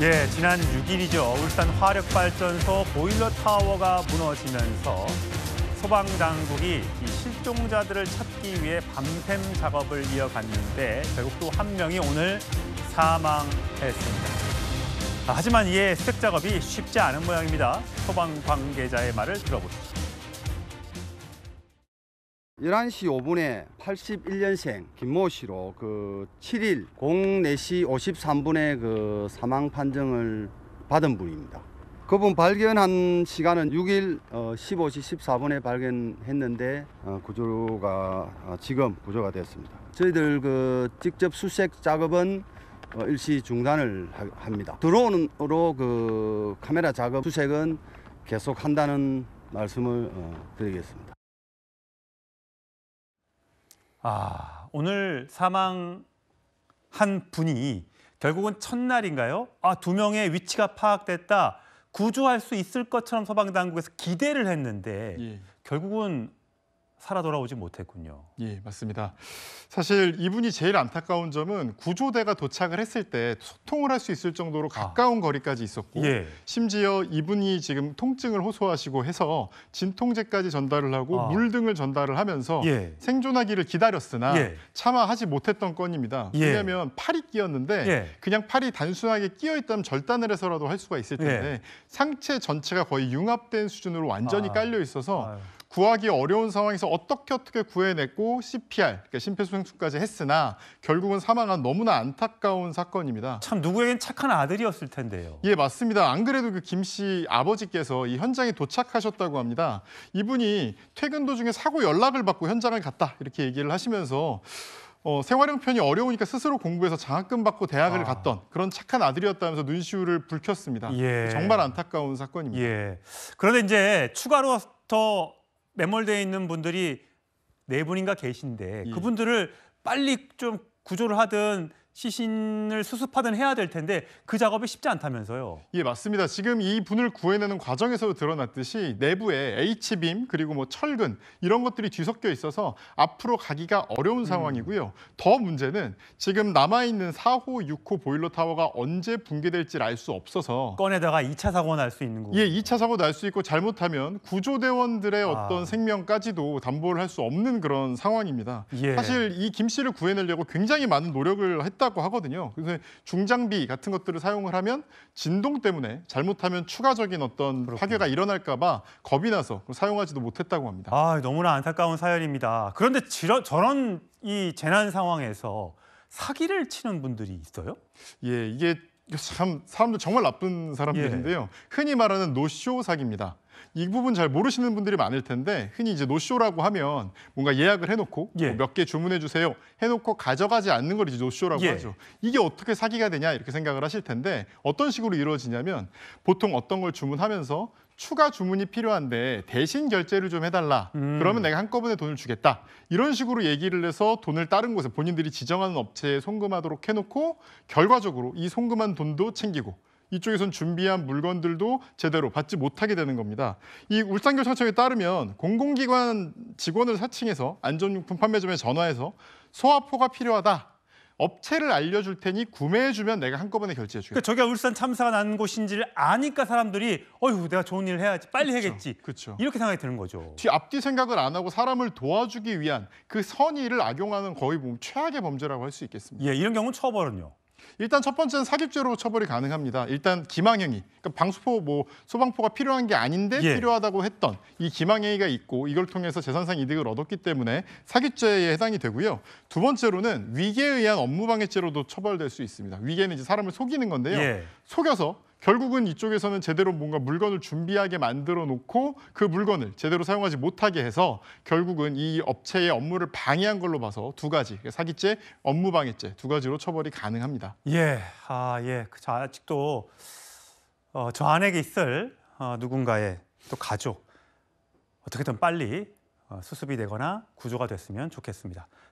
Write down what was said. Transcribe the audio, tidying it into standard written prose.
예, 지난 6일이죠. 울산 화력발전소 보일러 타워가 무너지면서 소방당국이 이 실종자들을 찾기 위해 밤샘 작업을 이어갔는데 결국 또 한 명이 오늘 사망했습니다. 하지만 이에 수색 작업이 쉽지 않은 모양입니다. 소방 관계자의 말을 들어보시죠. 11시 5분에 81년생 김모 씨로 7일 04시 53분에 사망 판정을 받은 분입니다. 그분 발견한 시간은 6일 15시 14분에 발견했는데 지금 구조가 됐습니다. 저희들 직접 수색 작업은 일시 중단을 합니다. 드론으로 카메라 작업 수색은 계속한다는 말씀을 드리겠습니다. 오늘 사망한 분이 결국은 첫날인가요? 2명의 위치가 파악됐다. 구조할 수 있을 것처럼 소방당국에서 기대를 했는데 결국은 살아 돌아오지 못했군요. 예, 맞습니다. 사실 이분이 제일 안타까운 점은 구조대가 도착을 했을 때 소통을 할 수 있을 정도로 가까운 거리까지 있었고 심지어 이분이 지금 통증을 호소하시고 해서 진통제까지 전달을 하고 물 등을 전달을 하면서 생존하기를 기다렸으나 차마 하지 못했던 건입니다. 왜냐하면 팔이 끼었는데 그냥 팔이 단순하게 끼어 있다면 절단을 해서라도 할 수가 있을 텐데 상체 전체가 거의 융합된 수준으로 완전히 깔려 있어서 구하기 어려운 상황에서 어떻게 구해냈고 CPR, 그러니까 심폐소생술까지 했으나 결국은 사망한 너무나 안타까운 사건입니다. 참 누구에겐 착한 아들이었을 텐데요. 예, 맞습니다. 안 그래도 김 씨 아버지께서 이 현장에 도착하셨다고 합니다. 이분이 퇴근 도중에 사고 연락을 받고 현장을 갔다 이렇게 얘기를 하시면서 생활 형편이 어려우니까 스스로 공부해서 장학금 받고 대학을 갔던 그런 착한 아들이었다면서 눈시울을 붉혔습니다. 정말 안타까운 사건입니다. 그런데 이제 추가로 더 매몰되어 있는 분들이 4분인가 계신데 그분들을 빨리 좀 구조를 하든 시신을 수습하든 해야 될 텐데 그 작업이 쉽지 않다면서요. 예, 맞습니다. 지금 이 분을 구해내는 과정에서도 드러났듯이 내부에 H빔 그리고 철근 이런 것들이 뒤섞여 있어서 앞으로 가기가 어려운 상황이고요. 더 문제는 지금 남아있는 4호, 6호 보일러 타워가 언제 붕괴될지 알 수 없어서 꺼내다가 2차 사고 날 수 있는 거고. 예, 2차 사고 날 수 있고 잘못하면 구조대원들의 어떤 생명까지도 담보를 할 수 없는 그런 상황입니다. 사실 이 김 씨를 구해내려고 굉장히 많은 노력을 했다고 하거든요. 그래서 중장비 같은 것들을 사용을 하면 진동 때문에 잘못하면 추가적인 어떤 파괴가 일어날까 봐 겁이 나서 사용하지도 못했다고 합니다. 너무나 안타까운 사연입니다. 그런데 저런 이 재난 상황에서 사기를 치는 분들이 있어요? 예, 이게 참 사람들 정말 나쁜 사람들인데요. 흔히 말하는 노쇼 사기입니다. 이 부분 잘 모르시는 분들이 많을 텐데 흔히 이제 노쇼라고 하면 뭔가 예약을 해놓고 몇 개 주문해 주세요 해놓고 가져가지 않는 걸 이제 노쇼라고 하죠. 이게 어떻게 사기가 되냐 이렇게 생각을 하실 텐데 어떤 식으로 이루어지냐면 보통 어떤 걸 주문하면서 추가 주문이 필요한데 대신 결제를 좀 해달라. 그러면 내가 한꺼번에 돈을 주겠다. 이런 식으로 얘기를 해서 돈을 다른 곳에 본인들이 지정하는 업체에 송금하도록 해놓고 결과적으로 이 송금한 돈도 챙기고 이쪽에선 준비한 물건들도 제대로 받지 못하게 되는 겁니다. 이 울산경찰청에 따르면 공공기관 직원을 사칭해서 안전용품 판매점에 전화해서 소화포가 필요하다. 업체를 알려줄 테니 구매해주면 내가 한꺼번에 결제해주겠다. 저기가 울산 참사가 난 곳인지를 아니까 사람들이 내가 좋은 일을 해야지, 빨리 해야겠지. 이렇게 생각이 드는 거죠. 앞뒤 생각을 안 하고 사람을 도와주기 위한 그 선의를 악용하는 거의 최악의 범죄라고 할 수 있겠습니다. 이런 경우는 처벌은요? 일단 첫 번째는 사기죄로 처벌이 가능합니다. 일단 기망행위, 그러니까 방수포, 소방포가 필요한 게 아닌데 필요하다고 했던 이 기망행위가 있고 이걸 통해서 재산상 이득을 얻었기 때문에 사기죄에 해당이 되고요. 두 번째로는 위계에 의한 업무방해죄로도 처벌될 수 있습니다. 위계는 이제 사람을 속이는 건데요. 속여서 결국은 이쪽에서는 제대로 뭔가 물건을 준비하게 만들어 놓고 그 물건을 제대로 사용하지 못하게 해서 결국은 이 업체의 업무를 방해한 걸로 봐서 두 가지, 사기죄, 업무방해죄 두 가지로 처벌이 가능합니다. 아직도 저 안에 있을 누군가의 또 가족 어떻게든 빨리 수습이 되거나 구조가 됐으면 좋겠습니다.